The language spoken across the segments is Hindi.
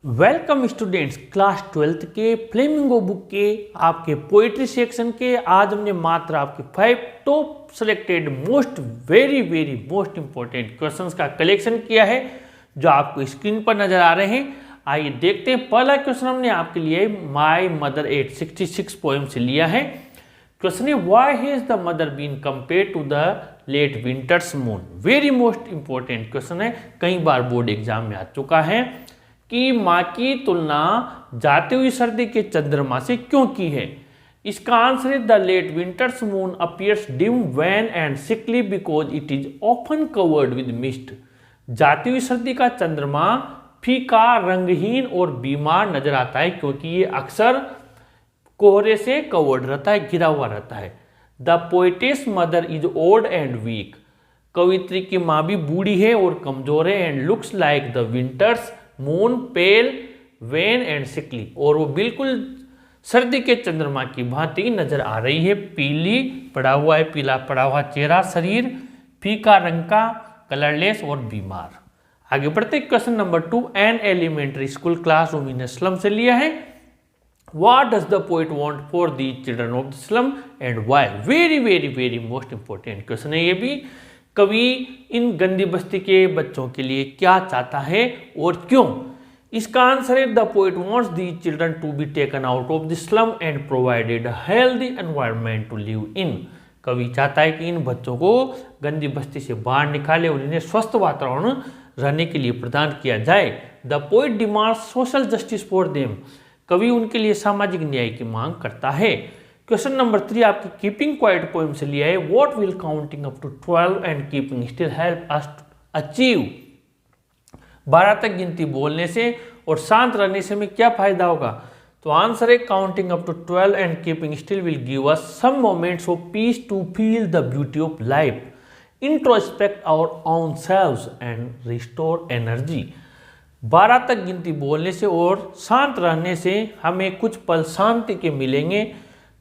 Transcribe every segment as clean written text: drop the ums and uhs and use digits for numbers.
वेलकम स्टूडेंट्स, क्लास 12th के फ्लेमिंगो बुक के आपके पोइट्री सेक्शन के आज हमने मात्र आपके 5 top selected very most important questions का कलेक्शन किया है जो आपको स्क्रीन पर नजर आ रहे हैं। आइए देखते हैं। पहला क्वेश्चन हमने आपके लिए माई मदर 866 पोएम से लिया है। क्वेश्चन है why has the mother been compared to the late winters moon. Very most important question है, कई बार बोर्ड एग्जाम में आ चुका है कि माँ की तुलना जाती हुई सर्दी के चंद्रमा से क्यों की है। इसका आंसर है the late winters moon appears dim wan and sickly because it is often covered with mist. जाती हुई सर्दी का चंद्रमा फीका, रंगहीन और बीमार नजर आता है क्योंकि ये अक्सर कोहरे से कवर्ड रहता है, घिरा हुआ रहता है। The poetess mother is old and weak. कवित्री की माँ भी बूढ़ी है और कमजोर है। And looks like the winter's moon pale wan and sickly, और वो बिल्कुल सर्दी के चंद्रमा की भांति नजर आ रही है। पीली पड़ा हुआ है, पीला पड़ा हुआ चेहरा, शरीर फीका रंग का, कलरलेस और बीमार। आगे बढ़ते question number 2 an elementary school classroom in slum से लिया है। What does the poet want for the children of the slum and why? Very most important question है ये भी। कवि इन गंदी बस्ती के बच्चों के लिए क्या चाहता है और क्यों। इसका आंसर है the poet wants the children to be taken out of the slum and provided healthy environment to live in. कवि चाहता है कि इन बच्चों को गंदी बस्ती से बाहर निकाले और इन्हें स्वस्थ वातावरण रहने के लिए प्रदान किया जाए। The poet demands social justice for them. कवि उनके लिए सामाजिक न्याय की मांग करता है। क्वेश्चन नंबर 3 आपकी कीपिंग क्वाइट पोएम से लिया है। What will counting up to 12 and keeping still help us achieve. 12 तक गिनती बोलने से और शांत रहने से में क्या फायदा होगा। तो आंसर है counting up to 12 and keeping still will give us some moments of peace to feel the beauty of life, introspect our own selves and restore energy. 12 तक गिनती बोलने से और शांत रहने से हमें कुछ पल शांति के मिलेंगे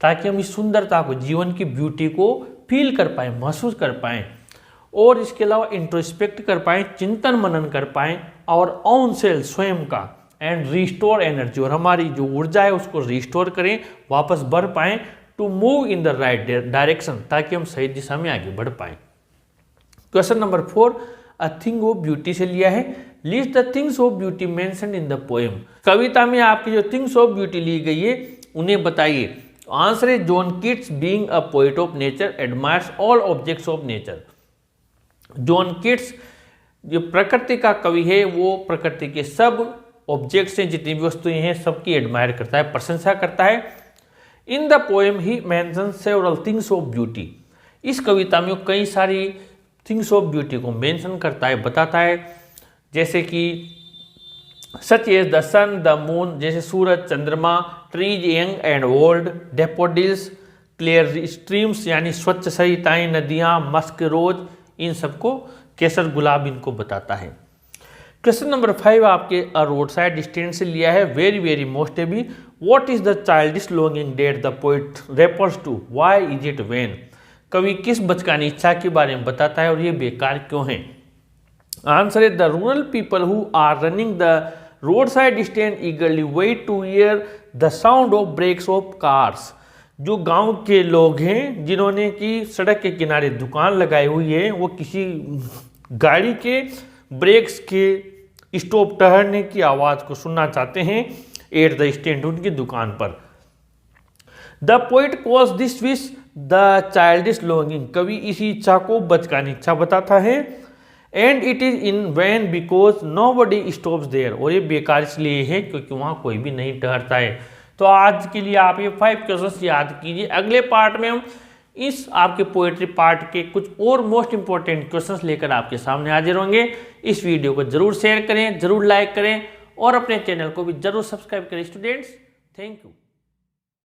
ताकि हम इस सुंदरता को, जीवन की ब्यूटी को फील कर पाएँ, महसूस कर पाएँ, और इसके अलावा इंट्रोस्पेक्ट कर पाएँ, चिंतन मनन कर पाएँ और ऑन सेल स्वयं का, एंड रिस्टोर एनर्जी, और हमारी जो ऊर्जा है उसको रिस्टोर करें, वापस बढ़ पाएँ, to move in the right direction, ताकि हम सही दिशा में आगे बढ़ पाएँ। Question number 4 a thing of beauty से लिया है। List the things of beauty mentioned in the poem. कविता में आपकी जो थिंग्स ऑफ ब्यूटी ली गई है उन्हें बताइए। आंसर है John Keats being a poet of nature admires all objects of nature. John Keats जो प्रकृति का कवि है वो प्रकृति के सब ऑब्जेक्ट्स हैं, जितनी भी वस्तुएं हैं सबकी एडमायर करता है, प्रशंसा करता है। In the poem he mentions several things of beauty. इस कविता में कई सारी थिंग्स ऑफ ब्यूटी को मेंशन करता है, बताता है, जैसे कि such as the sun the moon, जैसे सूरज, चंद्रमा, trees young and old, daffodils, clear streams यानी स्वच्छ सरिताएं, नदियां, मस्क रोज, इन सबको, केसर गुलाब, इनको बताता है। क्वेश्चन नंबर 5 आपके अ रोड साइड स्टैंड से लिया है। वेरी मोस्ट है भी। What is the childish longing that the poet refers to, why is it vain. कवि किस बचकानी इच्छा के बारे में बताता है और ये बेकार क्यों है। आंसर है the rural people who are running the road side stand eagerly wait to hear the sound of brakes of cars. जो गांव के लोग हैं जिन्होंने की सड़क के किनारे दुकान लगाई हुई है, वो किसी गाड़ी के ब्रेक्स के स्टॉप ठहरने की आवाज को सुनना चाहते हैं एट द स्टैंड, उनकी दुकान पर। The poet calls this wish the childish longing. कवि इसी इच्छा को बचकानी इच्छा बताता है। And it is in vain because nobody stops there, और ये बेकार इसलिए है क्योंकि वहाँ कोई भी नहीं ठहरता है। तो आज के लिए आप ये 5 क्वेश्चंस याद कीजिए। अगले पार्ट में हम इस आपके पोएट्री पार्ट के कुछ और मोस्ट इंपॉर्टेंट क्वेश्चंस लेकर आपके सामने हाजिर होंगे। इस वीडियो को जरूर शेयर करें, जरूर लाइक करें और अपने चैनल को भी जरूर सब्सक्राइब करें स्टूडेंट्स। Thank you.